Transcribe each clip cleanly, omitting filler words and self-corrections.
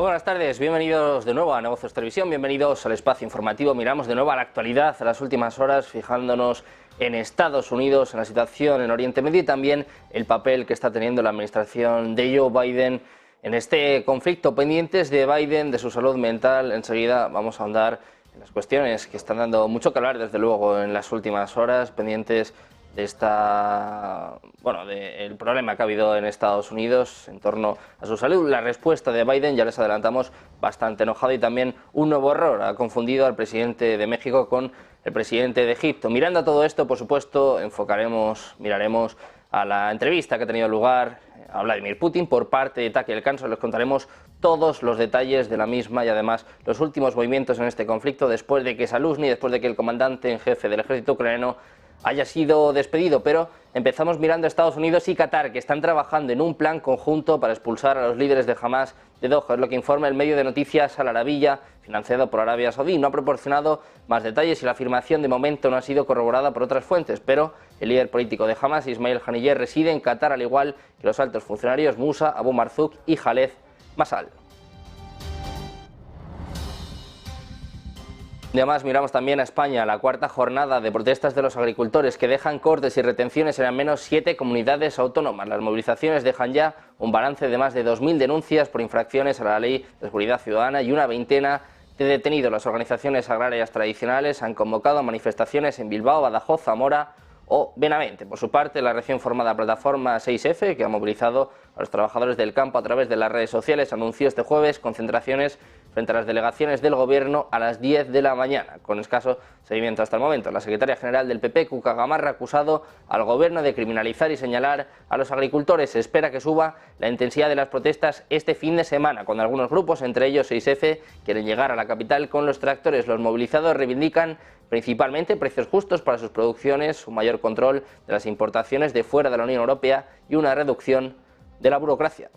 Muy buenas tardes, bienvenidos de nuevo a Negocios Televisión, bienvenidos al espacio informativo. Miramos de nuevo a la actualidad, a las últimas horas, fijándonos en Estados Unidos, en la situación en Oriente Medio y también el papel que está teniendo la administración de Joe Biden en este conflicto. Pendientes de Biden, de su salud mental, enseguida vamos a ahondar en las cuestiones que están dando mucho que hablar desde luego en las últimas horas, pendientes de del problema que ha habido en Estados Unidos en torno a su salud. La respuesta de Biden, ya les adelantamos, bastante enojado, y también un nuevo error: ha confundido al presidente de México con el presidente de Egipto. Mirando a todo esto, por supuesto, miraremos a la entrevista que ha tenido lugar a Vladimir Putin por parte de Tucker Carlson. Les contaremos todos los detalles de la misma y además los últimos movimientos en este conflicto después de que Zaluzny, después de que el comandante en jefe del ejército ucraniano haya sido despedido. Pero empezamos mirando a Estados Unidos y Qatar, que están trabajando en un plan conjunto para expulsar a los líderes de Hamas de Doha. Es lo que informa el medio de noticias Al Arabiya, financiado por Arabia Saudí. No ha proporcionado más detalles y la afirmación de momento no ha sido corroborada por otras fuentes, pero el líder político de Hamas, Ismail Haniyeh, reside en Qatar, al igual que los altos funcionarios Musa Abu Marzouk y Khaled Masal. Además, miramos también a España, la cuarta jornada de protestas de los agricultores, que dejan cortes y retenciones en al menos 7 comunidades autónomas. Las movilizaciones dejan ya un balance de más de 2.000 denuncias por infracciones a la Ley de Seguridad Ciudadana y una veintena de detenidos. Las organizaciones agrarias tradicionales han convocado a manifestaciones en Bilbao, Badajoz, Zamora o Benavente. Por su parte, la recién formada plataforma 6F, que ha movilizado a los trabajadores del campo a través de las redes sociales, anunció este jueves concentraciones frente a las delegaciones del Gobierno a las 10 de la mañana, con escaso seguimiento hasta el momento. La secretaria general del PP, Cuca Gamarra, ha acusado al Gobierno de criminalizar y señalar a los agricultores. Se espera que suba la intensidad de las protestas este fin de semana, cuando algunos grupos, entre ellos 6F, quieren llegar a la capital con los tractores. Los movilizados reivindican principalmente precios justos para sus producciones, un mayor control de las importaciones de fuera de la Unión Europea y una reducción de la burocracia.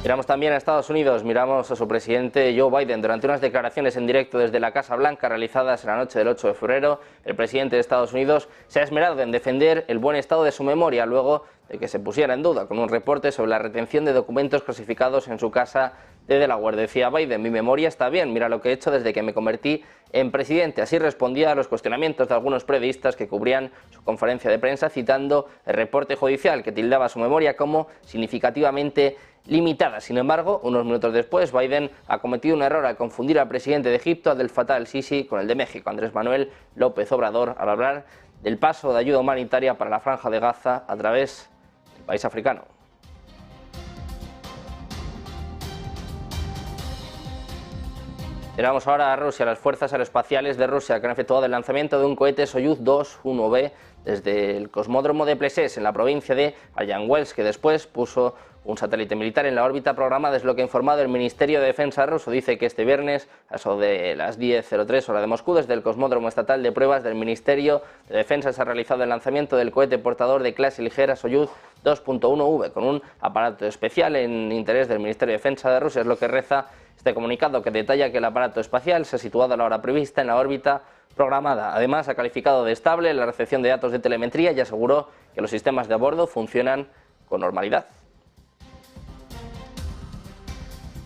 Miramos también a Estados Unidos, miramos a su presidente Joe Biden. Durante unas declaraciones en directo desde la Casa Blanca realizadas en la noche del 8 de febrero, el presidente de Estados Unidos se ha esmerado en defender el buen estado de su memoria luego de que se pusiera en duda con un reporte sobre la retención de documentos clasificados en su casa de Delaware. Decía Biden: mi memoria está bien, mira lo que he hecho desde que me convertí en presidente. Así respondía a los cuestionamientos de algunos periodistas que cubrían su conferencia de prensa, citando el reporte judicial que tildaba su memoria como significativamente limitada. Sin embargo, unos minutos después, Biden ha cometido un error al confundir al presidente de Egipto, Abdel Fattah el-Sisi, con el de México, Andrés Manuel López Obrador, al hablar del paso de ayuda humanitaria para la Franja de Gaza a través del país africano. Miramos ahora a Rusia. Las fuerzas aeroespaciales de Rusia, que han efectuado el lanzamiento de un cohete Soyuz 2-1B desde el cosmódromo de Plesetsk, en la provincia de Arjánguelsk, que después puso un satélite militar en la órbita programada. Es lo que ha informado el Ministerio de Defensa ruso. Dice que este viernes, a eso de las 10:03 hora de Moscú, desde el cosmódromo estatal de pruebas del Ministerio de Defensa se ha realizado el lanzamiento del cohete portador de clase ligera Soyuz 2.1V, con un aparato especial en interés del Ministerio de Defensa de Rusia. Es lo que reza este comunicado, que detalla que el aparato espacial se ha situado a la hora prevista en la órbita programada. Además, ha calificado de estable la recepción de datos de telemetría y aseguró que los sistemas de a bordo funcionan con normalidad.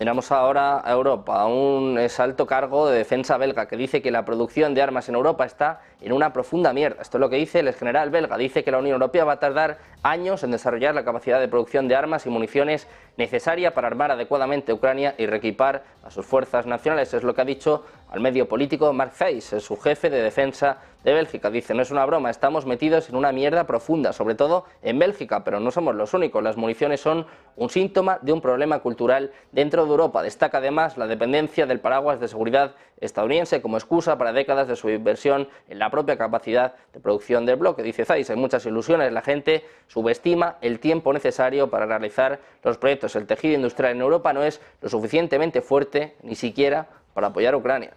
Miramos ahora a Europa, a un alto cargo de defensa belga que dice que la producción de armas en Europa está en una profunda mierda. Esto es lo que dice el exgeneral belga. Dice que la Unión Europea va a tardar años en desarrollar la capacidad de producción de armas y municiones necesaria para armar adecuadamente a Ucrania y reequipar a sus fuerzas nacionales. Es lo que ha dicho al medio político Mark Thijs, su jefe de defensa de Bélgica. Dice: no es una broma, estamos metidos en una mierda profunda, sobre todo en Bélgica, pero no somos los únicos. Las municiones son un síntoma de un problema cultural dentro de Europa. Destaca además la dependencia del paraguas de seguridad estadounidense como excusa para décadas de subinversión en la propia capacidad de producción del bloque. Dice Thijs: hay muchas ilusiones, la gente subestima el tiempo necesario para realizar los proyectos. El tejido industrial en Europa no es lo suficientemente fuerte ni siquiera para apoyar a Ucrania.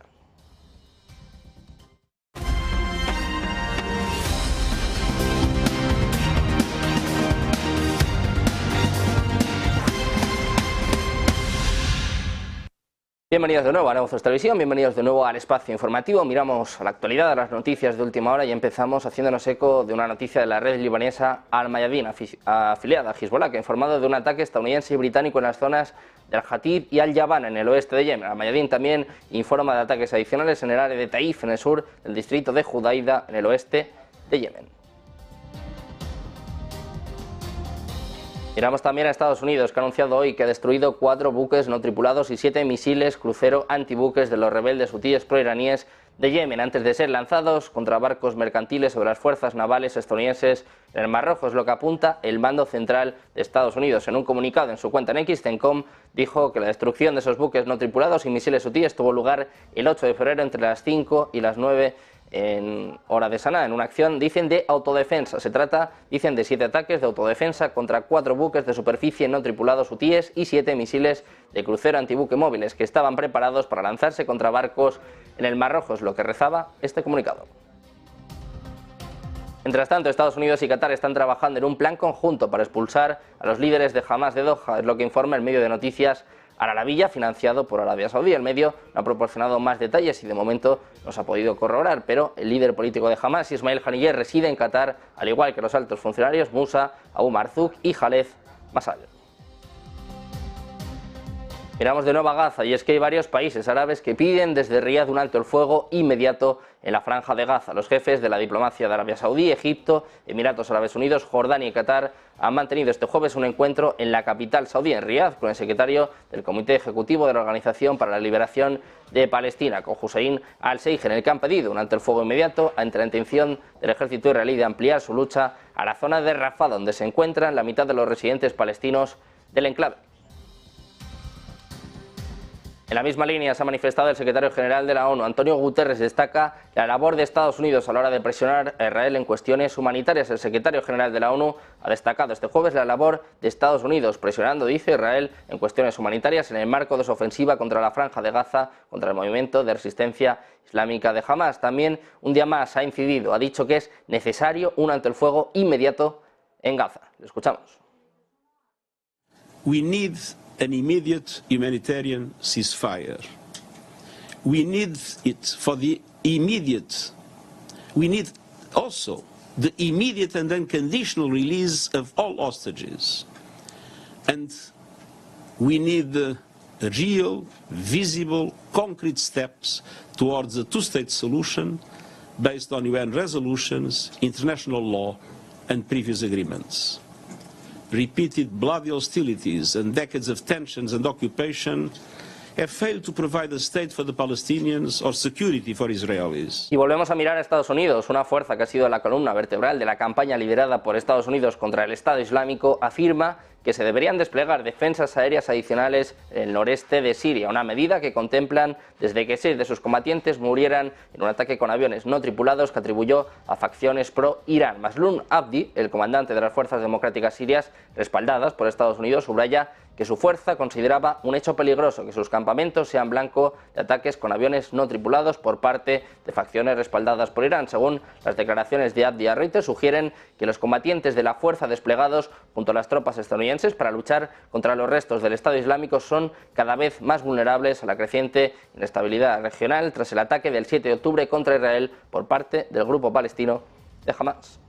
Bienvenidos de nuevo a Negocios Televisión, bienvenidos de nuevo al espacio informativo. Miramos a la actualidad, a las noticias de última hora y empezamos haciéndonos eco de una noticia de la red libanesa Al-Mayadeen, afiliada a Hezbollah, que ha informado de un ataque estadounidense y británico en las zonas de Al-Hatib y Al-Jaban, en el oeste de Yemen. Al-Mayadeen también informa de ataques adicionales en el área de Taif, en el sur del distrito de Judaida, en el oeste de Yemen. Miramos también a Estados Unidos, que ha anunciado hoy que ha destruido 4 buques no tripulados y 7 misiles crucero antibuques de los rebeldes hutíes proiraníes de Yemen, antes de ser lanzados contra barcos mercantiles sobre las fuerzas navales estadounidenses en el Mar Rojo. Es lo que apunta el mando central de Estados Unidos. En un comunicado en su cuenta en X, CENTCOM dijo que la destrucción de esos buques no tripulados y misiles hutíes tuvo lugar el 8 de febrero entre las 5 y las 9 en hora de Saná, en una acción, dicen, de autodefensa. Se trata, dicen, de 7 ataques de autodefensa contra 4 buques de superficie no tripulados hutíes y 7 misiles de crucero antibuque móviles que estaban preparados para lanzarse contra barcos en el Mar Rojo, es lo que rezaba este comunicado. Mientras tanto, Estados Unidos y Qatar están trabajando en un plan conjunto para expulsar a los líderes de Hamás de Doha, es lo que informa el medio de noticias Al Arabiya, financiado por Arabia Saudí. El medio no ha proporcionado más detalles y de momento no se ha podido corroborar, pero el líder político de Hamás, Ismail Haniyeh, reside en Qatar, al igual que los altos funcionarios Musa Abu Marzouk y Khaled Masal. Miramos de nuevo a Gaza, y es que hay varios países árabes que piden desde Riad un alto el fuego inmediato en la franja de Gaza. Los jefes de la diplomacia de Arabia Saudí, Egipto, Emiratos Árabes Unidos, Jordania y Qatar han mantenido este jueves un encuentro en la capital saudí, en Riad, con el secretario del Comité Ejecutivo de la Organización para la Liberación de Palestina, con Hussein al-Sheikh, en el que han pedido un alto el fuego inmediato ante la intención del ejército israelí de ampliar su lucha a la zona de Rafah, donde se encuentran la mitad de los residentes palestinos del enclave. En la misma línea se ha manifestado el secretario general de la ONU. Antonio Guterres destaca la labor de Estados Unidos a la hora de presionar a Israel en cuestiones humanitarias. El secretario general de la ONU ha destacado este jueves la labor de Estados Unidos presionando, dice, Israel en cuestiones humanitarias en el marco de su ofensiva contra la Franja de Gaza, contra el movimiento de resistencia islámica de Hamás. También un día más ha incidido, ha dicho que es necesario un alto el fuego inmediato en Gaza. Lo escuchamos. We need an immediate humanitarian ceasefire. We need it for the immediate. We need also the immediate and unconditional release of all hostages. And we need real, visible, concrete steps towards a two-state solution based on UN resolutions, international law, and previous agreements. Repeated bloody hostilities and decades of tensions and occupation have failed to provide a state for the Palestinians or security for Israelis. Y volvemos a mirar a Estados Unidos. Una fuerza que ha sido la columna vertebral de la campaña liderada por Estados Unidos contra el Estado Islámico afirma que se deberían desplegar defensas aéreas adicionales en el noreste de Siria, una medida que contemplan desde que 6 de sus combatientes murieran en un ataque con aviones no tripulados que atribuyó a facciones pro-Irán. Maslum Abdi, el comandante de las fuerzas democráticas sirias respaldadas por Estados Unidos, subraya que su fuerza consideraba un hecho peligroso que sus campamentos sean blanco de ataques con aviones no tripulados por parte de facciones respaldadas por Irán. Según las declaraciones de Abdi a Reuters, sugieren que los combatientes de la fuerza desplegados junto a las tropas estadounidenses para luchar contra los restos del Estado Islámico son cada vez más vulnerables a la creciente inestabilidad regional tras el ataque del 7 de octubre contra Israel por parte del grupo palestino de Hamás.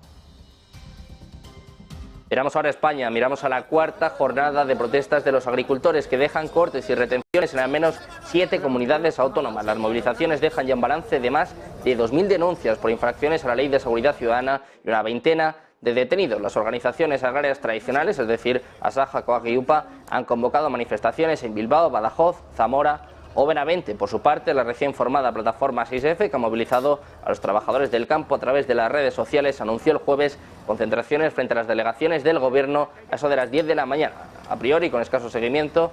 Miramos ahora a España, miramos a la cuarta jornada de protestas de los agricultores que dejan cortes y retenciones en al menos 7 comunidades autónomas. Las movilizaciones dejan ya un balance de más de 2.000 denuncias por infracciones a la Ley de Seguridad Ciudadana y una veintena de detenidos. Las organizaciones agrarias tradicionales, es decir, Asaja, Coag y UPA, han convocado manifestaciones en Bilbao, Badajoz, Zamora o Benavente. Por su parte, la recién formada plataforma 6F, que ha movilizado a los trabajadores del campo a través de las redes sociales, anunció el jueves concentraciones frente a las delegaciones del Gobierno a eso de las 10 de la mañana. A priori, con escaso seguimiento,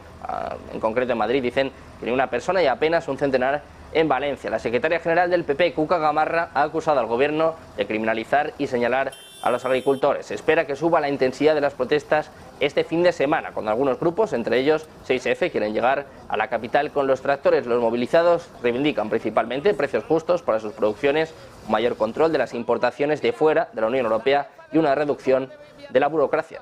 en concreto en Madrid, dicen que ni una persona y apenas un centenar en Valencia. La secretaria general del PP, Cuca Gamarra, ha acusado al Gobierno de criminalizar y señalar a los agricultores. Se espera que suba la intensidad de las protestas este fin de semana, cuando algunos grupos, entre ellos 6F, quieren llegar a la capital con los tractores. Los movilizados reivindican principalmente precios justos para sus producciones, un mayor control de las importaciones de fuera de la Unión Europea y una reducción de la burocracia.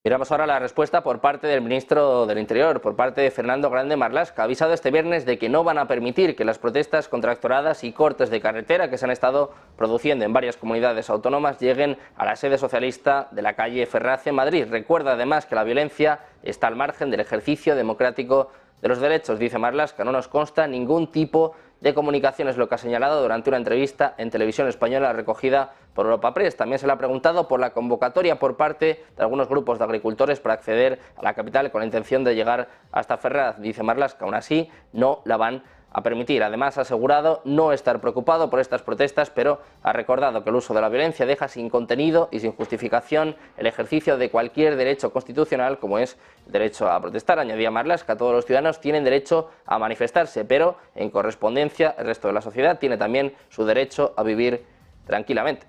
Miramos ahora la respuesta por parte del ministro del Interior, por parte de Fernando Grande Marlaska. Ha avisado este viernes de que no van a permitir que las protestas contra tractoradas y cortes de carretera que se han estado produciendo en varias comunidades autónomas lleguen a la sede socialista de la calle Ferraz en Madrid. Recuerda además que la violencia está al margen del ejercicio democrático de los derechos. Dice Marlaska, no nos consta ningún tipo de comunicación, es lo que ha señalado durante una entrevista en Televisión Española recogida por Europa Press. También se le ha preguntado por la convocatoria por parte de algunos grupos de agricultores para acceder a la capital con la intención de llegar hasta Ferraz. Dice Marlaska, aún así no la van a permitir. Además ha asegurado no estar preocupado por estas protestas, pero ha recordado que el uso de la violencia deja sin contenido y sin justificación el ejercicio de cualquier derecho constitucional como es el derecho a protestar. Añadía Marlaska, todos los ciudadanos tienen derecho a manifestarse, pero en correspondencia el resto de la sociedad tiene también su derecho a vivir tranquilamente.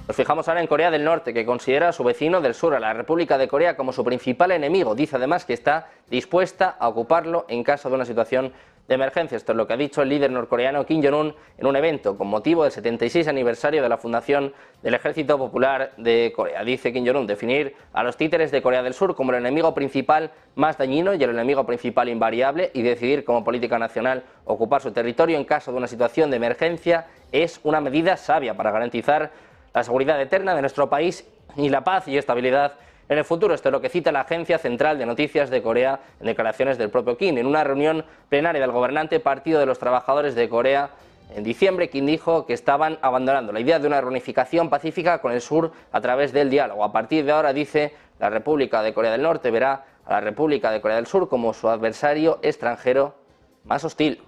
Nos fijamos ahora en Corea del Norte, que considera a su vecino del sur, a la República de Corea, como su principal enemigo. Dice además que está dispuesta a ocuparlo en caso de una situación de emergencia. Esto es lo que ha dicho el líder norcoreano Kim Jong-un en un evento con motivo del 76 aniversario de la fundación del Ejército Popular de Corea. Dice Kim Jong-un definir a los títeres de Corea del Sur como el enemigo principal más dañino y el enemigo principal invariable, y decidir como política nacional ocupar su territorio en caso de una situación de emergencia es una medida sabia para garantizar la seguridad eterna de nuestro país y la paz y estabilidad en el futuro. Esto es lo que cita la Agencia Central de Noticias de Corea en declaraciones del propio Kim. En una reunión plenaria del gobernante Partido de los Trabajadores de Corea en diciembre, Kim dijo que estaban abandonando la idea de una reunificación pacífica con el sur a través del diálogo. A partir de ahora, dice, la República de Corea del Norte verá a la República de Corea del Sur como su adversario extranjero más hostil.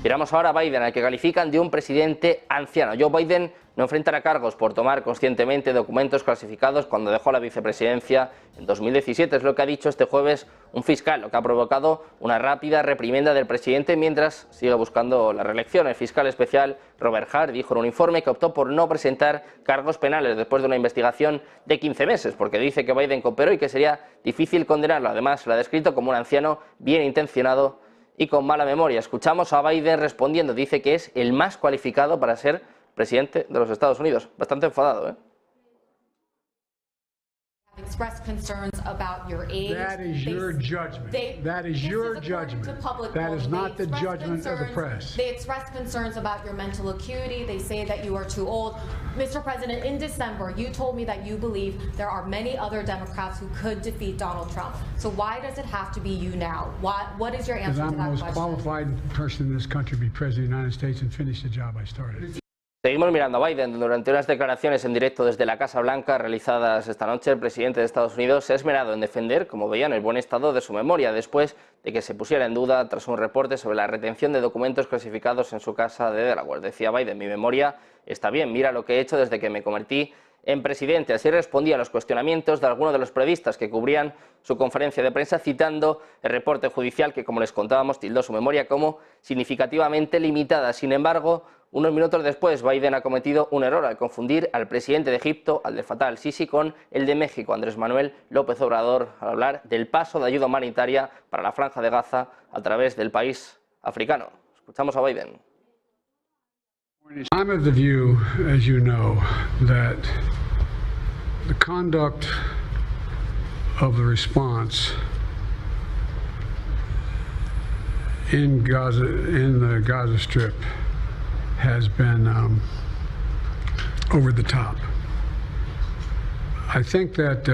Miramos ahora a Biden, al que califican de un presidente anciano. Joe Biden no enfrentará cargos por tomar conscientemente documentos clasificados cuando dejó la vicepresidencia en 2017. Es lo que ha dicho este jueves un fiscal, lo que ha provocado una rápida reprimenda del presidente mientras sigue buscando la reelección. El fiscal especial Robert Hart dijo en un informe que optó por no presentar cargos penales después de una investigación de 15 meses, porque dice que Biden cooperó y que sería difícil condenarlo. Además, lo ha descrito como un anciano bien intencionado y con mala memoria. Escuchamos a Biden respondiendo. Dice que es el más cualificado para ser presidente de los Estados Unidos. Bastante enfadado, ¿eh? Expressed concerns about your age. That is your judgment. That is your judgment. That is not the judgment of the press. They expressed concerns about your mental acuity. They say that you are too old. Mr. President, in December, you told me that you believe there are many other Democrats who could defeat Donald Trump. So why does it have to be you now? What is your answer to that question? Because I'm the most qualified person in this country to be president of the United States and finish the job I started. Seguimos mirando a Biden. Durante unas declaraciones en directo desde la Casa Blanca realizadas esta noche, el presidente de Estados Unidos se ha esmerado en defender, como veían, el buen estado de su memoria después de que se pusiera en duda tras un reporte sobre la retención de documentos clasificados en su casa de Delaware. Decía Biden, mi memoria está bien, mira lo que he hecho desde que me convertí en presidente. Así respondía a los cuestionamientos de algunos de los periodistas que cubrían su conferencia de prensa, citando el reporte judicial que, como les contábamos, tildó su memoria como significativamente limitada. Sin embargo, unos minutos después, Biden ha cometido un error al confundir al presidente de Egipto, al de Fatah al-Sisi, con el de México, Andrés Manuel López Obrador, al hablar del paso de ayuda humanitaria para la Franja de Gaza a través del país africano. Escuchamos a Biden. I'm of the view, as you know, that the conduct of the response in Gaza, in the Gaza Strip, has been over the top. I think that,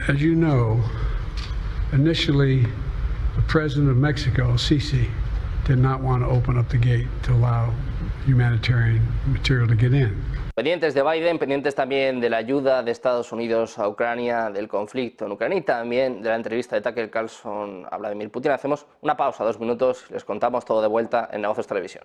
as you know, initially the president of Mexico, Sisi, did not want to open up the gate to allow humanitarian material to get in. Pendientes de Biden, pendientes también de la ayuda de Estados Unidos a Ucrania, del conflicto en Ucrania y también de la entrevista de Tucker Carlson a Vladimir Putin. Hacemos una pausa, 2 minutos, y les contamos todo de vuelta en Negocios Televisión.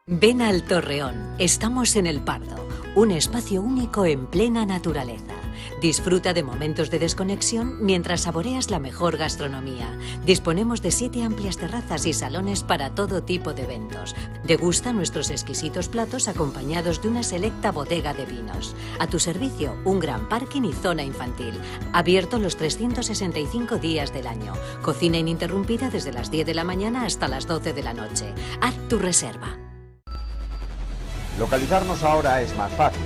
Ven al Torreón, estamos en El Pardo, un espacio único en plena naturaleza. Disfruta de momentos de desconexión mientras saboreas la mejor gastronomía. Disponemos de 7 amplias terrazas y salones para todo tipo de eventos. Degusta nuestros exquisitos platos acompañados de una selecta bodega de vinos. A tu servicio, un gran parking y zona infantil. Abierto los 365 días del año. Cocina ininterrumpida desde las 10 de la mañana hasta las 12 de la noche. Haz tu reserva. Localizarnos ahora es más fácil.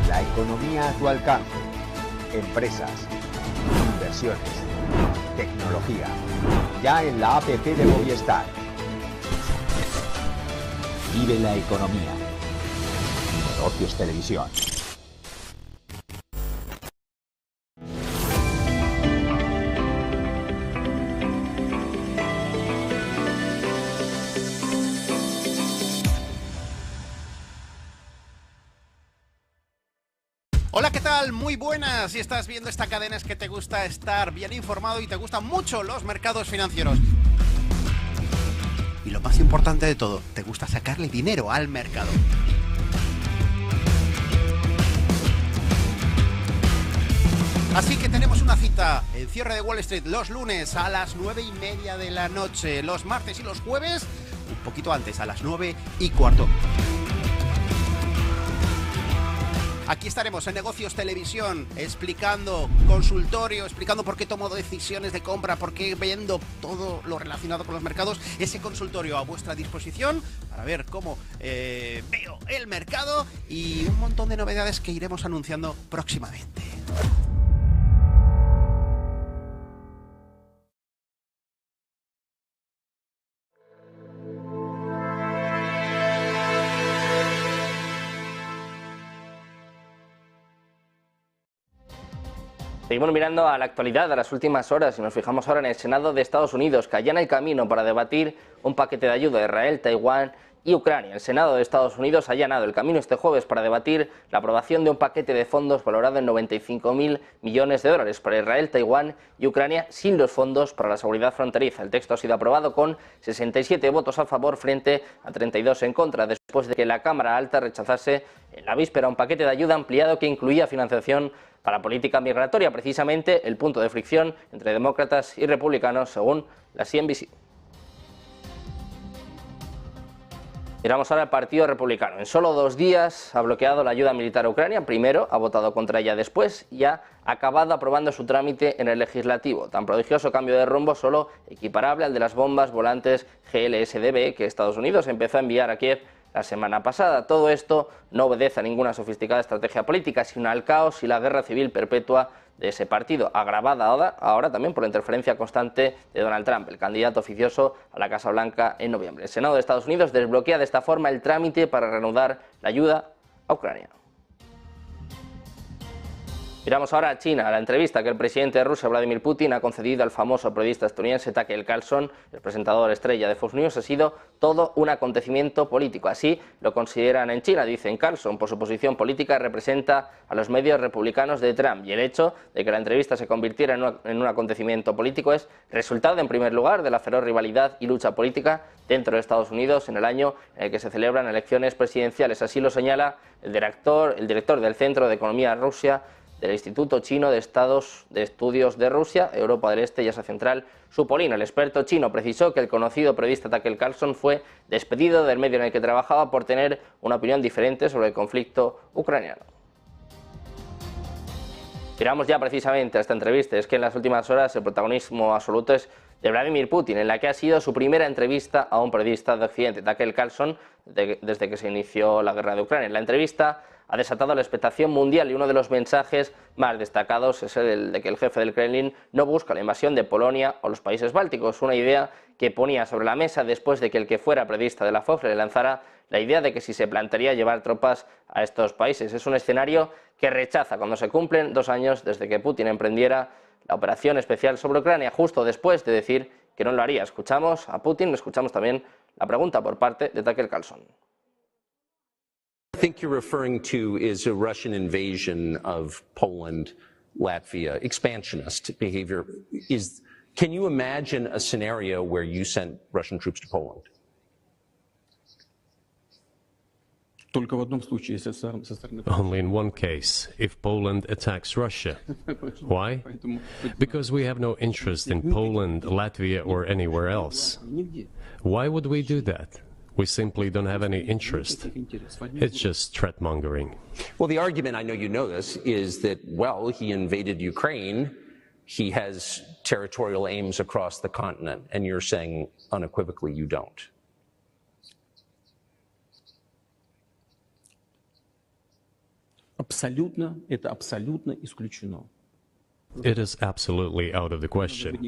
La economía a tu alcance. Empresas, inversiones, tecnología. Ya en la APP de Movistar. Vive la economía. Negocios Televisión. Hola, ¿qué tal? Muy buenas. Si estás viendo esta cadena es que te gusta estar bien informado y te gustan mucho los mercados financieros. Y lo más importante de todo, te gusta sacarle dinero al mercado. Así que tenemos una cita, el cierre de Wall Street los lunes a las 9:30 de la noche, los martes y los jueves un poquito antes, a las 9:15. Aquí estaremos en Negocios Televisión explicando, consultorio, explicando por qué tomo decisiones de compra, por qué vendo, todo lo relacionado con los mercados. Ese consultorio a vuestra disposición para ver cómo veo el mercado y un montón de novedades que iremos anunciando próximamente. Seguimos mirando a la actualidad de las últimas horas y nos fijamos ahora en el Senado de Estados Unidos, que allana el camino para debatir un paquete de ayuda a Israel, Taiwán y Ucrania. El Senado de Estados Unidos ha allanado el camino este jueves para debatir la aprobación de un paquete de fondos valorado en 95.000 millones de dólares para Israel, Taiwán y Ucrania, sin los fondos para la seguridad fronteriza. El texto ha sido aprobado con 67 votos a favor frente a 32 en contra, después de que la Cámara Alta rechazase en la víspera un paquete de ayuda ampliado que incluía financiación para política migratoria, precisamente el punto de fricción entre demócratas y republicanos, según la CNBC. Miramos ahora al Partido Republicano. En solo 2 días ha bloqueado la ayuda militar a Ucrania. Primero ha votado contra ella, después ya ha acabado aprobando su trámite en el legislativo. Tan prodigioso cambio de rumbo, solo equiparable al de las bombas volantes GLSDB que Estados Unidos empezó a enviar a Kiev la semana pasada. Todo esto no obedece a ninguna sofisticada estrategia política, sino al caos y la guerra civil perpetua de ese partido, agravada ahora también por la interferencia constante de Donald Trump, el candidato oficioso a la Casa Blanca en noviembre. El Senado de Estados Unidos desbloquea de esta forma el trámite para reanudar la ayuda a Ucrania. Miramos ahora a China. La entrevista que el presidente de Rusia, Vladimir Putin, ha concedido al famoso periodista estadounidense Tucker Carlson, el presentador estrella de Fox News, ha sido todo un acontecimiento político. Así lo consideran en China. Dicen Carlson, por su posición política, representa a los medios republicanos de Trump, y el hecho de que la entrevista se convirtiera en un acontecimiento político es resultado, en primer lugar, de la feroz rivalidad y lucha política dentro de Estados Unidos en el año en el que se celebran elecciones presidenciales. Así lo señala el director del Centro de Economía Rusia del Instituto Chino de Estudios de Rusia, Europa del Este y Asia Central, Supolino. El experto chino precisó que el conocido periodista Tucker Carlson fue despedido del medio en el que trabajaba por tener una opinión diferente sobre el conflicto ucraniano. Miramos ya precisamente a esta entrevista. Es que en las últimas horas el protagonismo absoluto es de Vladimir Putin, en la que ha sido su primera entrevista a un periodista de Occidente, Tucker Carlson, desde que se inició la guerra de Ucrania. La entrevista ha desatado la expectación mundial y uno de los mensajes más destacados es el de que el jefe del Kremlin no busca la invasión de Polonia o los países bálticos, una idea que ponía sobre la mesa después de que el que fuera periodista de la Fox le lanzara la idea de que si se plantearía llevar tropas a estos países. Es un escenario que rechaza cuando se cumplen 2 años desde que Putin emprendiera la operación especial sobre Ucrania, justo después de decir que no lo haría. Escuchamos a Putin, escuchamos también la pregunta por parte de Tucker Carlson. I think you're referring to is a Russian invasion of Poland, Latvia, expansionist behavior. Can you imagine a scenario where you sent Russian troops to Poland? Only in one case, if Poland attacks Russia. Why? Because we have no interest in Poland, Latvia, or anywhere else. Why would we do that? We simply don't have any interest. It's just threat-mongering. Well, the argument, I know you know this, is that, well, he invaded Ukraine, he has territorial aims across the continent, and you're saying unequivocally you don't. Это абсолютно исключено. It is absolutely out of the question.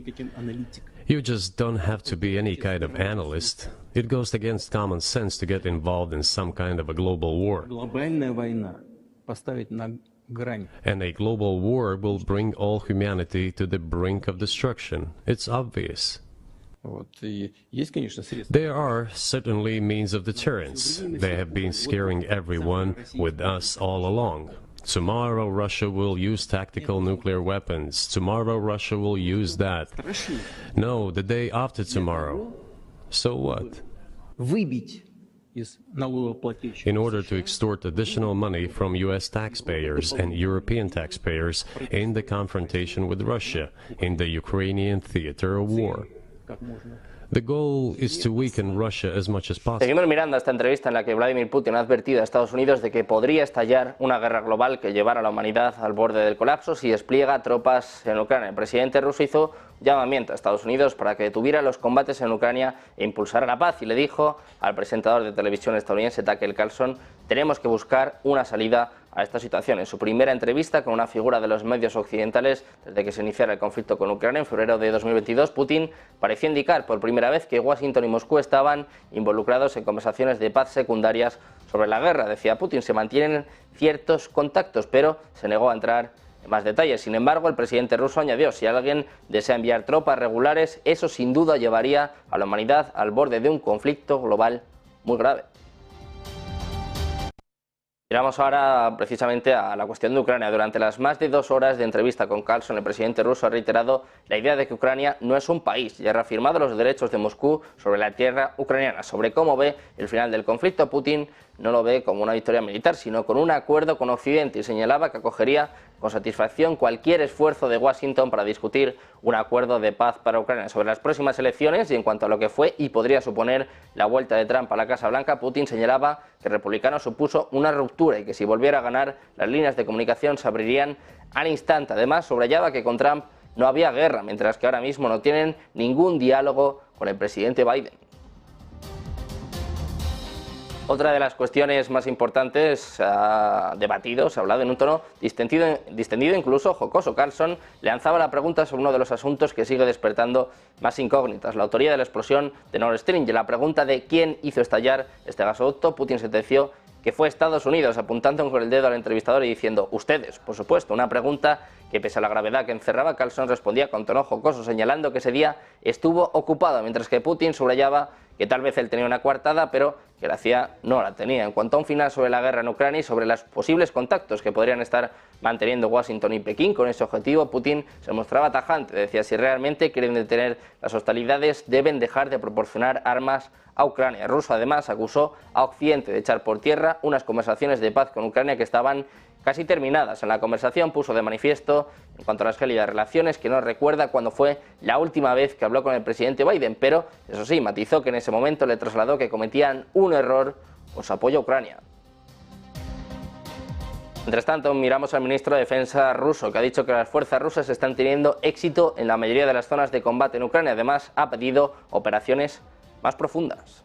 You just don't have to be any kind of analyst. It goes against common sense to get involved in some kind of a global war. Глобальная война поставить на грань. And a global war will bring all humanity to the brink of destruction. It's obvious. There are certainly means of deterrence. They have been scaring everyone with us all along. Tomorrow Russia will use tactical nuclear weapons. Tomorrow Russia will use that. No, the day after tomorrow. So what? In order to extort additional money from US taxpayers and European taxpayers in the confrontation with Russia in the Ukrainian theater of war. The goal is to weaken Russia as much as possible. Seguimos mirando esta entrevista en la que Vladimir Putin ha advertido a Estados Unidos de que podría estallar una guerra global que llevara a la humanidad al borde del colapso si despliega tropas en Ucrania. El presidente ruso hizo llamamiento a Estados Unidos para que detuviera los combates en Ucrania e impulsara la paz y le dijo al presentador de televisión estadounidense Tucker Carlson: tenemos que buscar una salida a esta situación. En su primera entrevista con una figura de los medios occidentales desde que se iniciara el conflicto con Ucrania en febrero de 2022, Putin pareció indicar por primera vez que Washington y Moscú estaban involucrados en conversaciones de paz secundarias sobre la guerra. Decía Putin, se mantienen ciertos contactos, pero se negó a entrar en más detalles. Sin embargo, el presidente ruso añadió: si alguien desea enviar tropas regulares, eso sin duda llevaría a la humanidad al borde de un conflicto global muy grave. Miramos ahora precisamente a la cuestión de Ucrania. Durante las más de 2 horas de entrevista con Carlson, el presidente ruso ha reiterado la idea de que Ucrania no es un país y ha reafirmado los derechos de Moscú sobre la tierra ucraniana. Sobre cómo ve el final del conflicto, Putin no lo ve como una victoria militar, sino con un acuerdo con Occidente, y señalaba que acogería con satisfacción cualquier esfuerzo de Washington para discutir un acuerdo de paz para Ucrania. Sobre las próximas elecciones y en cuanto a lo que fue y podría suponer la vuelta de Trump a la Casa Blanca, Putin señalaba que el republicano supuso una ruptura y que si volviera a ganar, las líneas de comunicación se abrirían al instante. Además, subrayaba que con Trump no había guerra, mientras que ahora mismo no tienen ningún diálogo con el presidente Biden. Otra de las cuestiones más importantes se ha debatido, se ha hablado en un tono distendido, incluso jocoso. Carlson lanzaba la pregunta sobre uno de los asuntos que sigue despertando más incógnitas: la autoría de la explosión de Nord Stream. Y la pregunta de quién hizo estallar este gasoducto, Putin sentenció que fue Estados Unidos, apuntando con el dedo al entrevistador y diciendo: ustedes, por supuesto. Una pregunta que, pese a la gravedad que encerraba, Carlson respondía con tono jocoso, señalando que ese día estuvo ocupado, mientras que Putin subrayaba que tal vez él tenía una coartada, pero que la CIA no la tenía. En cuanto a un final sobre la guerra en Ucrania y sobre los posibles contactos que podrían estar manteniendo Washington y Pekín con ese objetivo, Putin se mostraba tajante. Decía: si realmente quieren detener las hostilidades, deben dejar de proporcionar armas a Ucrania. El ruso además acusó a Occidente de echar por tierra unas conversaciones de paz con Ucrania que estaban casi terminadas. En la conversación puso de manifiesto, en cuanto a las gélidas relaciones, que no recuerda cuándo fue la última vez que habló con el presidente Biden, pero eso sí, matizó que en ese momento le trasladó que cometían un error con su apoyo a Ucrania. Mientras tanto, miramos al ministro de Defensa ruso, que ha dicho que las fuerzas rusas están teniendo éxito en la mayoría de las zonas de combate en Ucrania. Además, ha pedido operaciones más profundas.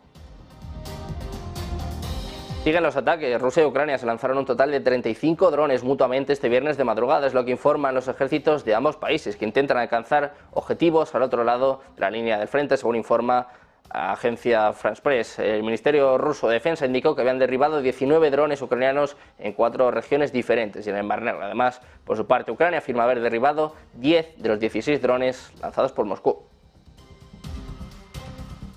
Siguen los ataques. Rusia y Ucrania se lanzaron un total de 35 drones mutuamente este viernes de madrugada, es lo que informan los ejércitos de ambos países, que intentan alcanzar objetivos al otro lado de la línea del frente, según informa la agencia France Press. El Ministerio ruso de Defensa indicó que habían derribado 19 drones ucranianos en 4 regiones diferentes y en el Mar Negro. Además, por su parte, Ucrania afirma haber derribado 10 de los 16 drones lanzados por Moscú.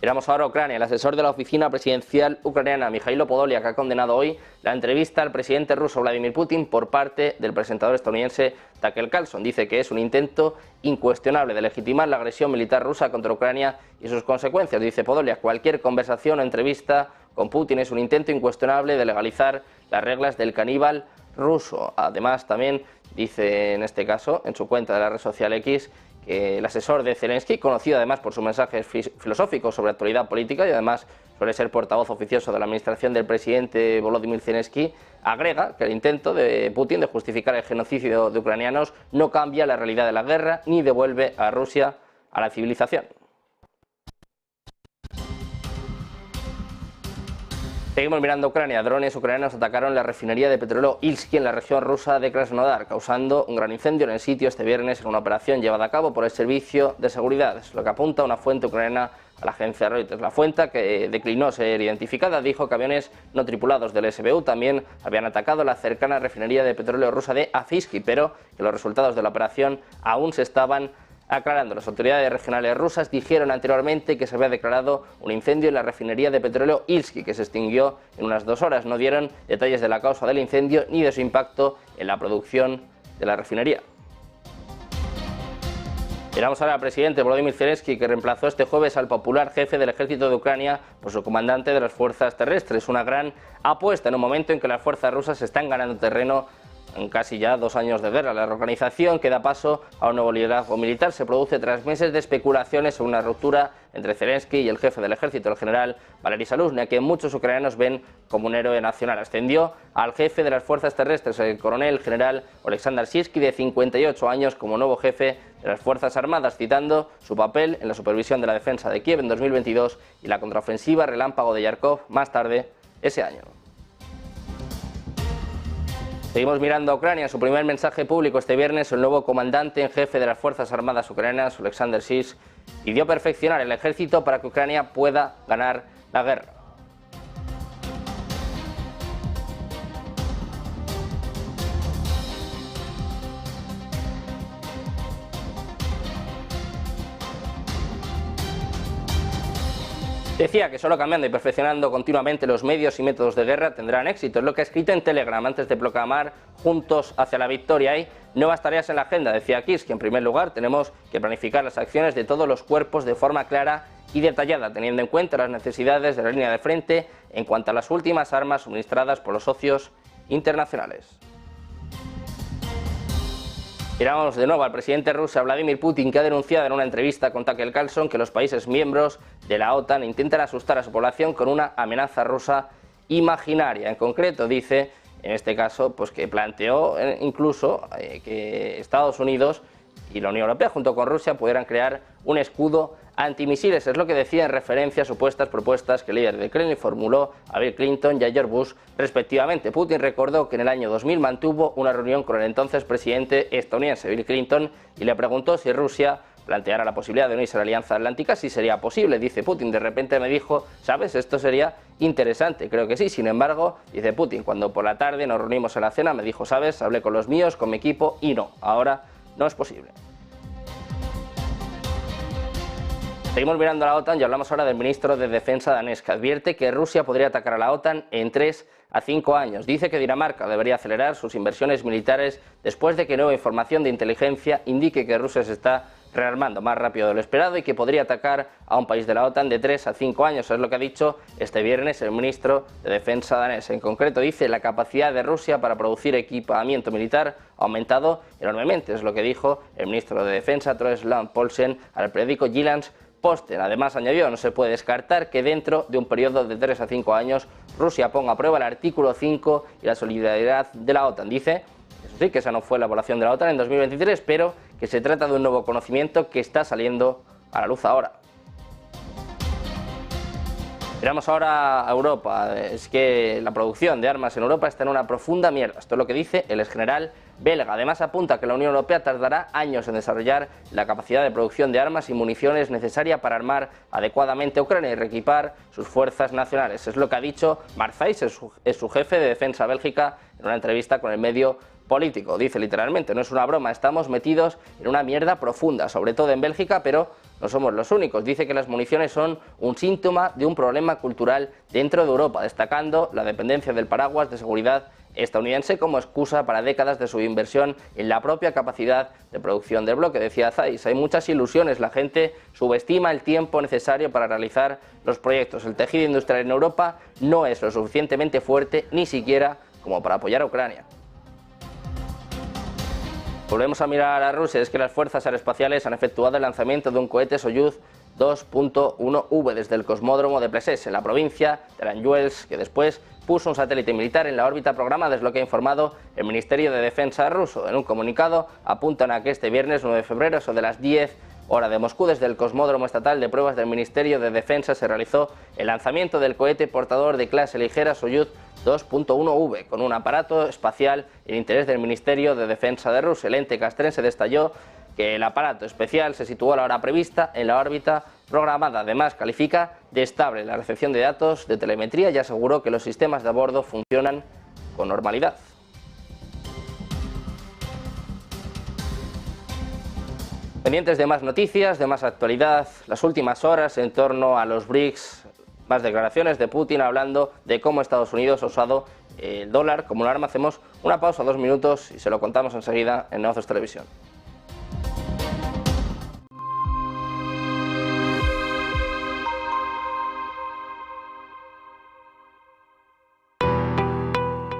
Miramos ahora a Ucrania. El asesor de la oficina presidencial ucraniana, Mikhailo Podolyak, ha condenado hoy la entrevista al presidente ruso Vladimir Putin por parte del presentador estadounidense Tucker Carlson. Dice que es un intento incuestionable de legitimar la agresión militar rusa contra Ucrania y sus consecuencias. Dice Podolyak: cualquier conversación o entrevista con Putin es un intento incuestionable de legalizar las reglas del caníbal ruso. Además, también dice en este caso, en su cuenta de la red social X, que el asesor de Zelensky, conocido además por sus mensajes filosóficos sobre actualidad política y además suele ser portavoz oficioso de la administración del presidente Volodymyr Zelensky, agrega que el intento de Putin de justificar el genocidio de ucranianos no cambia la realidad de la guerra ni devuelve a Rusia a la civilización. Seguimos mirando Ucrania. Drones ucranianos atacaron la refinería de petróleo Ilsky en la región rusa de Krasnodar, causando un gran incendio en el sitio este viernes en una operación llevada a cabo por el Servicio de Seguridad. Es lo que apunta una fuente ucraniana a la agencia Reuters. La fuente, que declinó ser identificada, dijo que aviones no tripulados del SBU también habían atacado la cercana refinería de petróleo rusa de Afisky, pero que los resultados de la operación aún se estaban aclarando. Las autoridades regionales rusas dijeron anteriormente que se había declarado un incendio en la refinería de petróleo Ilsky, que se extinguió en unas 2 horas. No dieron detalles de la causa del incendio ni de su impacto en la producción de la refinería. Miramos ahora al presidente Volodymyr Zelensky, que reemplazó este jueves al popular jefe del ejército de Ucrania por su comandante de las fuerzas terrestres. Una gran apuesta en un momento en que las fuerzas rusas están ganando terreno en casi ya 2 años de guerra. La reorganización que da paso a un nuevo liderazgo militar se produce tras meses de especulaciones sobre una ruptura entre Zelensky y el jefe del ejército, el general Valery Zaluzhny, a quien muchos ucranianos ven como un héroe nacional. Ascendió al jefe de las fuerzas terrestres, el coronel general Oleksandr Syrskyi, de 58 años, como nuevo jefe de las Fuerzas Armadas, citando su papel en la supervisión de la defensa de Kiev en 2022 y la contraofensiva relámpago de Yarkov más tarde ese año. Seguimos mirando a Ucrania. En su primer mensaje público este viernes, el nuevo comandante en jefe de las Fuerzas Armadas ucranianas, Oleksandr Syrskyi, pidió perfeccionar el ejército para que Ucrania pueda ganar la guerra. Decía que solo cambiando y perfeccionando continuamente los medios y métodos de guerra tendrán éxito. Es lo que ha escrito en Telegram antes de proclamar Juntos hacia la victoria. Hay nuevas tareas en la agenda, decía Kiss, que en primer lugar tenemos que planificar las acciones de todos los cuerpos de forma clara y detallada, teniendo en cuenta las necesidades de la línea de frente en cuanto a las últimas armas suministradas por los socios internacionales. Miramos de nuevo al presidente ruso Vladimir Putin, que ha denunciado en una entrevista con Tucker Carlson que los países miembros de la OTAN intentan asustar a su población con una amenaza rusa imaginaria. En concreto, dice, en este caso, pues que planteó incluso que Estados Unidos y la Unión Europea, junto con Rusia, pudieran crear un escudo antimisiles. Es lo que decía en referencia a supuestas propuestas que el líder del Kremlin formuló a Bill Clinton y a George Bush, respectivamente. Putin recordó que en el año 2000 mantuvo una reunión con el entonces presidente estadounidense Bill Clinton y le preguntó si Rusia planteara la posibilidad de unirse a la Alianza Atlántica, si sería posible. Dice Putin, de repente me dijo, ¿sabes? Esto sería interesante. Creo que sí. Sin embargo, dice Putin, cuando por la tarde nos reunimos en la cena, me dijo, ¿sabes? Hablé con los míos, con mi equipo y no. Ahora no es posible. Seguimos mirando a la OTAN y hablamos ahora del ministro de Defensa danés, que advierte que Rusia podría atacar a la OTAN en 3 a 5 años. Dice que Dinamarca debería acelerar sus inversiones militares después de que nueva información de inteligencia indique que Rusia se está rearmando más rápido de lo esperado y que podría atacar a un país de la OTAN de 3 a 5 años. Es lo que ha dicho este viernes el ministro de Defensa danés. En concreto, dice, la capacidad de Rusia para producir equipamiento militar ha aumentado enormemente. Es lo que dijo el ministro de Defensa, Troels Lund Poulsen, al periódico Jyllands-Posten. Además, añadió, no se puede descartar que dentro de un periodo de 3 a 5 años Rusia ponga a prueba el artículo 5 y la solidaridad de la OTAN. Dice, eso sí, que esa no fue la evaluación de la OTAN en 2023, pero que se trata de un nuevo conocimiento que está saliendo a la luz ahora. Miramos ahora a Europa. Es que la producción de armas en Europa está en una profunda mierda. Esto es lo que dice el exgeneral belga. Además apunta que la Unión Europea tardará años en desarrollar la capacidad de producción de armas y municiones necesaria para armar adecuadamente a Ucrania y reequipar sus fuerzas nacionales. Es lo que ha dicho Marzais, es su jefe de defensa bélgica, en una entrevista con el medio Político. Dice literalmente, no es una broma, estamos metidos en una mierda profunda, sobre todo en Bélgica, pero no somos los únicos. Dice que las municiones son un síntoma de un problema cultural dentro de Europa, destacando la dependencia del paraguas de seguridad estadounidense como excusa para décadas de subinversión en la propia capacidad de producción del bloque. Decía Zeiss, hay muchas ilusiones, la gente subestima el tiempo necesario para realizar los proyectos. El tejido industrial en Europa no es lo suficientemente fuerte, ni siquiera como para apoyar a Ucrania. Volvemos a mirar a Rusia. Es que las fuerzas aeroespaciales han efectuado el lanzamiento de un cohete Soyuz 2.1V desde el cosmódromo de Plesetsk, en la provincia de Aranjuez, que después puso un satélite militar en la órbita programada, es lo que ha informado el Ministerio de Defensa ruso. En un comunicado apuntan a que este viernes 9 de febrero, eso de las 10 hora de Moscú, desde el cosmódromo estatal de pruebas del Ministerio de Defensa se realizó el lanzamiento del cohete portador de clase ligera Soyuz 2.1V, con un aparato espacial en interés del Ministerio de Defensa de Rusia. El ente castrense detalló que el aparato especial se situó a la hora prevista en la órbita programada. Además, califica de estable la recepción de datos de telemetría y aseguró que los sistemas de a bordo funcionan con normalidad. Pendientes de más noticias, de más actualidad, las últimas horas en torno a los BRICS, más declaraciones de Putin hablando de cómo Estados Unidos ha usado el dólar como un arma. Hacemos una pausa, 2 minutos, y se lo contamos enseguida en Negocios Televisión.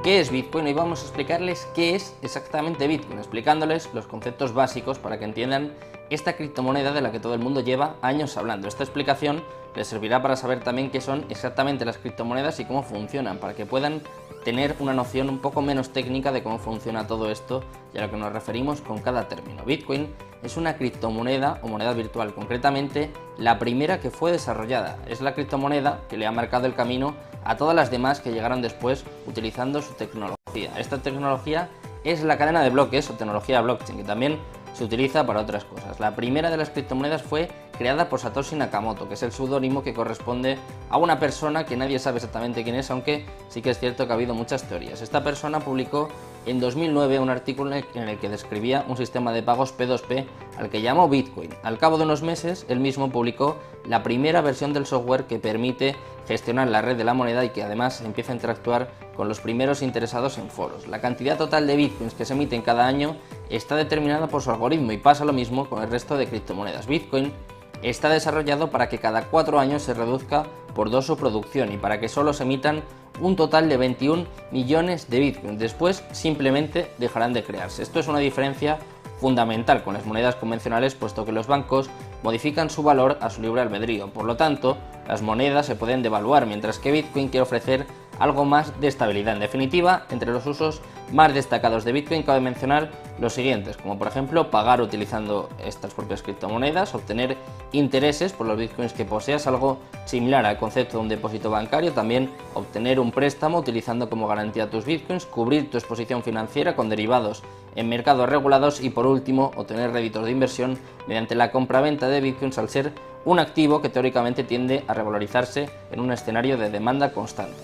¿Qué es Bitcoin? Hoy vamos a explicarles qué es exactamente Bitcoin, explicándoles los conceptos básicos para que entiendan esta criptomoneda de la que todo el mundo lleva años hablando. Esta explicación les servirá para saber también qué son exactamente las criptomonedas y cómo funcionan, para que puedan tener una noción un poco menos técnica de cómo funciona todo esto y a lo que nos referimos con cada término. Bitcoin es una criptomoneda o moneda virtual, concretamente la primera que fue desarrollada. Es la criptomoneda que le ha marcado el camino a todas las demás que llegaron después utilizando su tecnología. Esta tecnología es la cadena de bloques o tecnología blockchain, que también se utiliza para otras cosas. La primera de las criptomonedas fue creada por Satoshi Nakamoto, que es el seudónimo que corresponde a una persona que nadie sabe exactamente quién es, aunque sí que es cierto que ha habido muchas teorías. Esta persona publicó en 2009 un artículo en el que describía un sistema de pagos P2P al que llamó Bitcoin. Al cabo de unos meses, él mismo publicó la primera versión del software que permite gestionar la red de la moneda y que además empieza a interactuar con los primeros interesados en foros. La cantidad total de bitcoins que se emiten cada año está determinada por su algoritmo y pasa lo mismo con el resto de criptomonedas. Bitcoin está desarrollado para que cada 4 años se reduzca por 2 su producción y para que solo se emitan un total de 21 millones de bitcoins. Después simplemente dejarán de crearse. Esto es una diferencia fundamental con las monedas convencionales, puesto que los bancos modifican su valor a su libre albedrío. Por lo tanto, las monedas se pueden devaluar, mientras que Bitcoin quiere ofrecer algo más de estabilidad. En definitiva, entre los usos más destacados de Bitcoin cabe mencionar los siguientes, como por ejemplo pagar utilizando estas propias criptomonedas, obtener intereses por los bitcoins que poseas, algo similar al concepto de un depósito bancario, también obtener un préstamo utilizando como garantía tus bitcoins, cubrir tu exposición financiera con derivados en mercados regulados y por último obtener réditos de inversión mediante la compra-venta de bitcoins, al ser un activo que teóricamente tiende a revalorizarse en un escenario de demanda constante.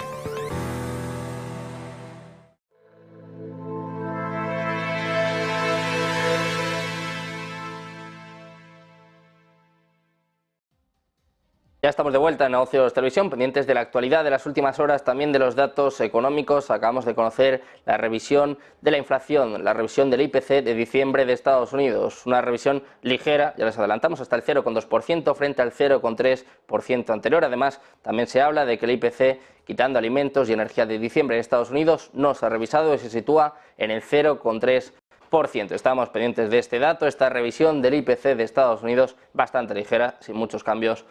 Ya estamos de vuelta en Negocios Televisión, pendientes de la actualidad de las últimas horas, también de los datos económicos. Acabamos de conocer la revisión de la inflación, la revisión del IPC de diciembre de Estados Unidos. Una revisión ligera, ya les adelantamos, hasta el 0,2% frente al 0,3% anterior. Además, también se habla de que el IPC, quitando alimentos y energía de diciembre en Estados Unidos, no se ha revisado y se sitúa en el 0,3%. Estamos pendientes de este dato, esta revisión del IPC de Estados Unidos bastante ligera, sin muchos cambios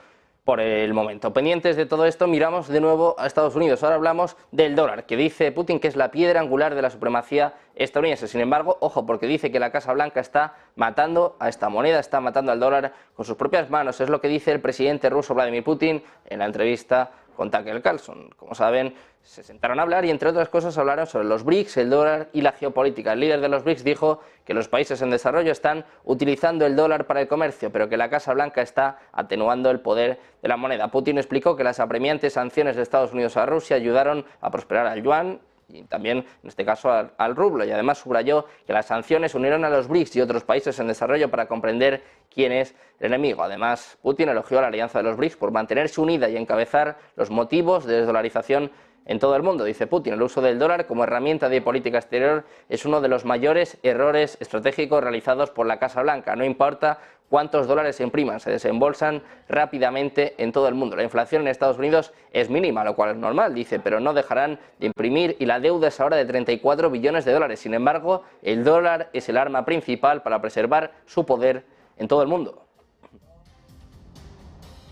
por el momento. Pendientes de todo esto, miramos de nuevo a Estados Unidos. Ahora hablamos del dólar, que dice Putin que es la piedra angular de la supremacía estadounidense. Sin embargo, ojo, porque dice que la Casa Blanca está matando a esta moneda, está matando al dólar con sus propias manos. Es lo que dice el presidente ruso Vladimir Putin en la entrevista con Tucker Carlson. Como saben, se sentaron a hablar y entre otras cosas hablaron sobre los BRICS, el dólar y la geopolítica. El líder de los BRICS dijo que los países en desarrollo están utilizando el dólar para el comercio, pero que la Casa Blanca está atenuando el poder de la moneda. Putin explicó que las apremiantes sanciones de Estados Unidos a Rusia ayudaron a prosperar al yuan y también, en este caso, al rublo, y además subrayó que las sanciones unieron a los BRICS y otros países en desarrollo para comprender quién es el enemigo. Además, Putin elogió a la alianza de los BRICS por mantenerse unida y encabezar los motivos de desdolarización en todo el mundo. Dice Putin, el uso del dólar como herramienta de política exterior es uno de los mayores errores estratégicos realizados por la Casa Blanca. No importa cuántos dólares se impriman, se desembolsan rápidamente en todo el mundo. La inflación en Estados Unidos es mínima, lo cual es normal, dice, pero no dejarán de imprimir y la deuda es ahora de 34 billones de dólares. Sin embargo, el dólar es el arma principal para preservar su poder en todo el mundo.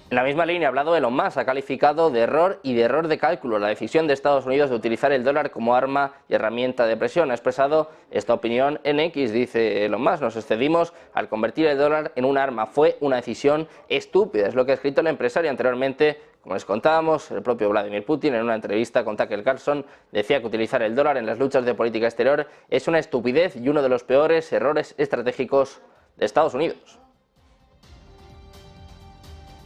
En la misma línea ha hablado Elon Musk, ha calificado de error y de error de cálculo la decisión de Estados Unidos de utilizar el dólar como arma y herramienta de presión. Ha expresado esta opinión en X, dice Elon Musk, nos excedimos al convertir el dólar en un arma, fue una decisión estúpida, es lo que ha escrito el empresario anteriormente. Como les contábamos, el propio Vladimir Putin en una entrevista con Tucker Carlson decía que utilizar el dólar en las luchas de política exterior es una estupidez y uno de los peores errores estratégicos de Estados Unidos.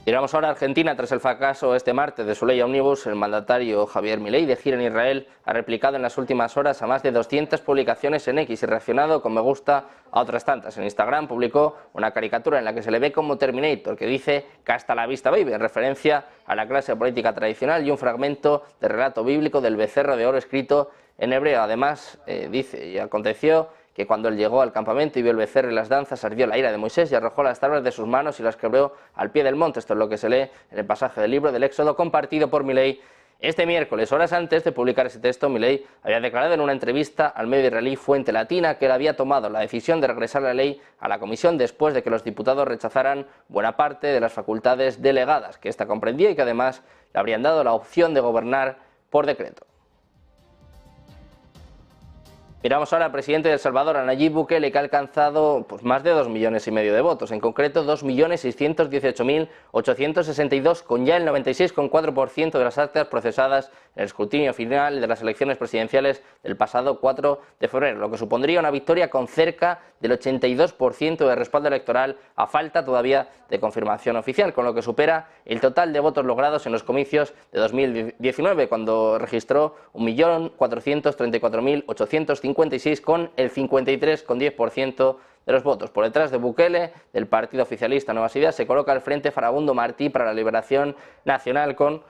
Miramos ahora a Argentina. Tras el fracaso este martes de su ley Omnibus, el mandatario Javier Milei, de gira en Israel, ha replicado en las últimas horas a más de 200 publicaciones en X y reaccionado con me gusta a otras tantas. En Instagram publicó una caricatura en la que se le ve como Terminator, que dice que hasta la vista baby, en referencia a la clase política tradicional, y un fragmento de relato bíblico del becerro de oro escrito en hebreo. Además, dice, y aconteció que cuando él llegó al campamento y vio el becerro y las danzas, ardió la ira de Moisés y arrojó las tablas de sus manos y las quebró al pie del monte. Esto es lo que se lee en el pasaje del libro del Éxodo compartido por Milei este miércoles. Horas antes de publicar ese texto, Milei había declarado en una entrevista al medio israelí Fuente Latina que él había tomado la decisión de regresar la ley a la comisión después de que los diputados rechazaran buena parte de las facultades delegadas que ésta comprendía y que además le habrían dado la opción de gobernar por decreto. Miramos ahora al presidente de El Salvador, a Nayib Bukele, que ha alcanzado más de 2,5 millones de votos, en concreto 2.618.862, con ya el 96,4% de las actas procesadas en el escrutinio final de las elecciones presidenciales del pasado 4 de febrero, lo que supondría una victoria con cerca del 82% de respaldo electoral a falta todavía de confirmación oficial, con lo que supera el total de votos logrados en los comicios de 2019, cuando registró 1.434.856 con el 53,10% de los votos. Por detrás de Bukele, del partido oficialista Nuevas Ideas, se coloca al frente Farabundo Martí para la Liberación Nacional con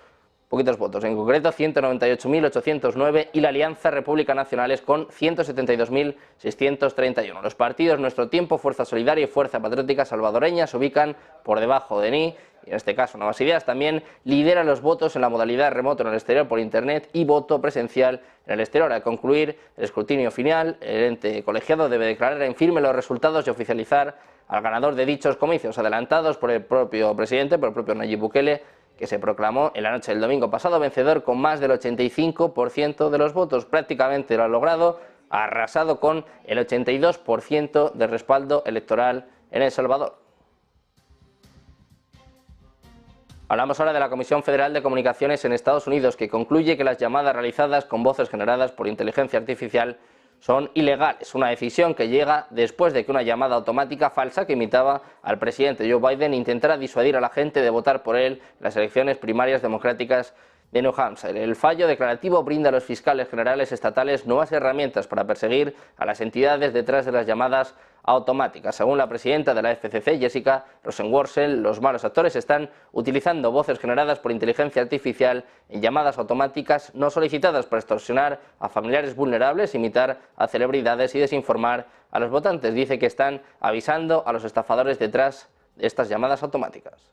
poquitos votos, en concreto 198.809, y la Alianza República Nacionales con 172.631. Los partidos Nuestro Tiempo, Fuerza Solidaria y Fuerza Patriótica Salvadoreña se ubican por debajo de NI, y en este caso Nuevas Ideas también lidera los votos en la modalidad remoto en el exterior por Internet y voto presencial en el exterior. Al concluir el escrutinio final, el ente colegiado debe declarar en firme los resultados y oficializar al ganador de dichos comicios, adelantados por el propio presidente, por el propio Nayib Bukele, que se proclamó en la noche del domingo pasado vencedor con más del 85% de los votos. Prácticamente lo ha logrado, ha arrasado con el 82% de respaldo electoral en El Salvador. Hablamos ahora de la Comisión Federal de Comunicaciones en Estados Unidos, que concluye que las llamadas realizadas con voces generadas por inteligencia artificial son ilegales, una decisión que llega después de que una llamada automática falsa que imitaba al presidente Joe Biden intentara disuadir a la gente de votar por él en las elecciones primarias democráticas de New Hampshire. El fallo declarativo brinda a los fiscales generales estatales nuevas herramientas para perseguir a las entidades detrás de las llamadas automáticas. Según la presidenta de la FCC, Jessica Rosenworcel, los malos actores están utilizando voces generadas por inteligencia artificial en llamadas automáticas no solicitadas para extorsionar a familiares vulnerables, imitar a celebridades y desinformar a los votantes. Dice que están avisando a los estafadores detrás de estas llamadas automáticas.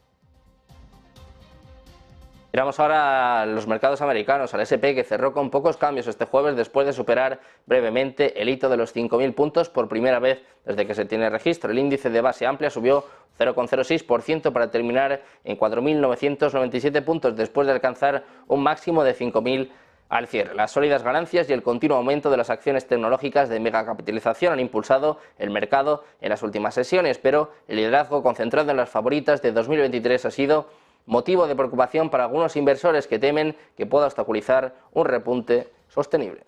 Miramos ahora a los mercados americanos, al S&P, que cerró con pocos cambios este jueves después de superar brevemente el hito de los 5.000 puntos por primera vez desde que se tiene registro. El índice de base amplia subió 0,06% para terminar en 4.997 puntos después de alcanzar un máximo de 5.000 al cierre. Las sólidas ganancias y el continuo aumento de las acciones tecnológicas de megacapitalización han impulsado el mercado en las últimas sesiones, pero el liderazgo concentrado en las favoritas de 2023 ha sido motivo de preocupación para algunos inversores que temen que pueda obstaculizar un repunte sostenible.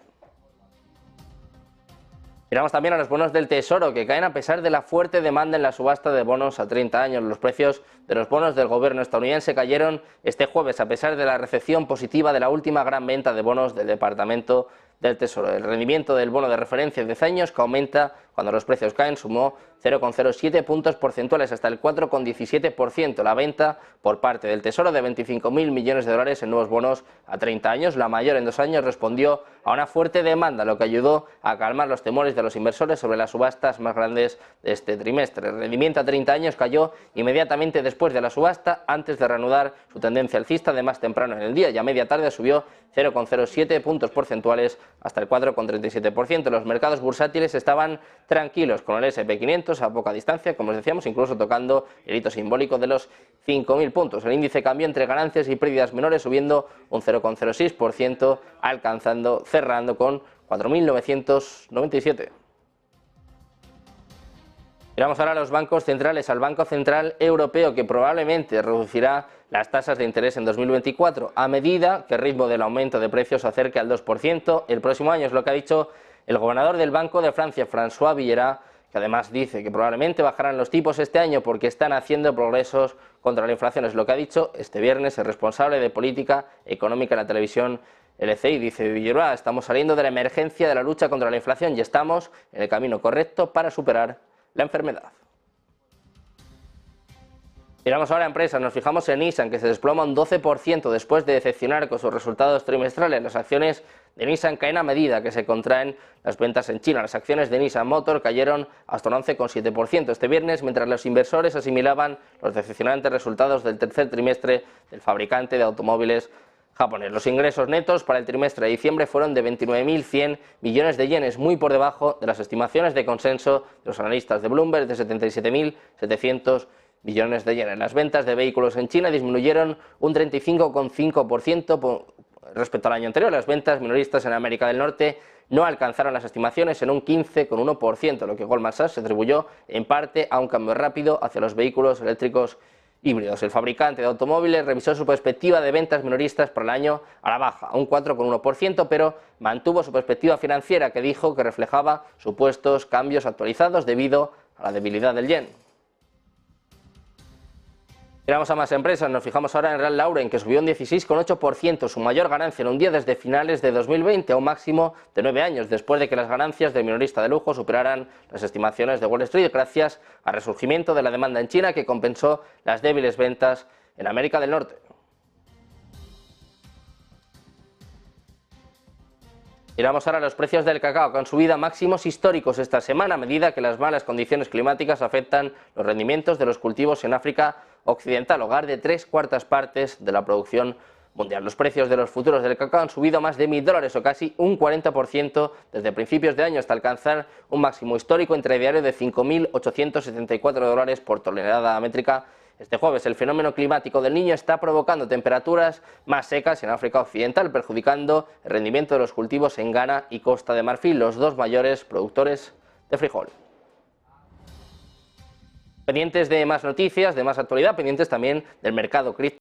Miramos también a los bonos del Tesoro, que caen a pesar de la fuerte demanda en la subasta de bonos a 30 años. Los precios de los bonos del gobierno estadounidense cayeron este jueves a pesar de la recepción positiva de la última gran venta de bonos del Departamento del Tesoro. El rendimiento del bono de referencia de 10 años, que aumenta cuando los precios caen, sumó 0,07 puntos porcentuales hasta el 4,17%. La venta por parte del Tesoro de 25.000 millones de dólares en nuevos bonos a 30 años, la mayor en 2 años, respondió a una fuerte demanda, lo que ayudó a calmar los temores de los inversores sobre las subastas más grandes de este trimestre. El rendimiento a 30 años cayó inmediatamente después de la subasta, antes de reanudar su tendencia alcista de más temprano en el día, y a media tarde subió 0,07 puntos porcentuales hasta el 4,37%. Los mercados bursátiles estaban tranquilos, con el S&P 500 a poca distancia, como os decíamos, incluso tocando el hito simbólico de los 5.000 puntos. El índice cambió entre ganancias y pérdidas menores, subiendo un 0,06%, cerrando con 4.997. Miramos ahora a los bancos centrales, al Banco Central Europeo, que probablemente reducirá las tasas de interés en 2024 a medida que el ritmo del aumento de precios se acerque al 2% el próximo año. Es lo que ha dicho el gobernador del Banco de Francia, François Villerat, que además dice que probablemente bajarán los tipos este año porque están haciendo progresos contra la inflación. Es lo que ha dicho este viernes el responsable de política económica en la televisión LCI. Dice Villerat: estamos saliendo de la emergencia de la lucha contra la inflación y estamos en el camino correcto para superar la enfermedad. Miramos ahora a empresas, nos fijamos en Nissan, que se desploma un 12% después de decepcionar con sus resultados trimestrales. Las acciones de Nissan caen a medida que se contraen las ventas en China. Las acciones de Nissan Motor cayeron hasta un 11,7% este viernes, mientras los inversores asimilaban los decepcionantes resultados del tercer trimestre del fabricante de automóviles japonés. Los ingresos netos para el trimestre de diciembre fueron de 29.100 millones de yenes, muy por debajo de las estimaciones de consenso de los analistas de Bloomberg de 77.700 millones de yenes. Las ventas de vehículos en China disminuyeron un 35,5% respecto al año anterior. Las ventas minoristas en América del Norte no alcanzaron las estimaciones en un 15,1%, lo que Goldman Sachs se atribuyó en parte a un cambio rápido hacia los vehículos eléctricos híbridos. El fabricante de automóviles revisó su perspectiva de ventas minoristas para el año a la baja, a un 4,1%, pero mantuvo su perspectiva financiera, que dijo que reflejaba supuestos cambios actualizados debido a la debilidad del yen. Miramos a más empresas, nos fijamos ahora en Ralph Lauren, que subió un 16,8%, su mayor ganancia en un día desde finales de 2020, a un máximo de 9 años, después de que las ganancias del minorista de lujo superaran las estimaciones de Wall Street, gracias al resurgimiento de la demanda en China, que compensó las débiles ventas en América del Norte. Miramos ahora los precios del cacao, que han subido a máximos históricos esta semana, a medida que las malas condiciones climáticas afectan los rendimientos de los cultivos en África Occidental, hogar de 3/4 partes de la producción mundial. Los precios de los futuros del cacao han subido más de $1.000 o casi un 40% desde principios de año, hasta alcanzar un máximo histórico intradiario de $5.874 por tonelada métrica. Este jueves, el fenómeno climático del Niño está provocando temperaturas más secas en África Occidental, perjudicando el rendimiento de los cultivos en Ghana y Costa de Marfil, los dos mayores productores de frijol. Pendientes de más noticias, de más actualidad, pendientes también del mercado cripto.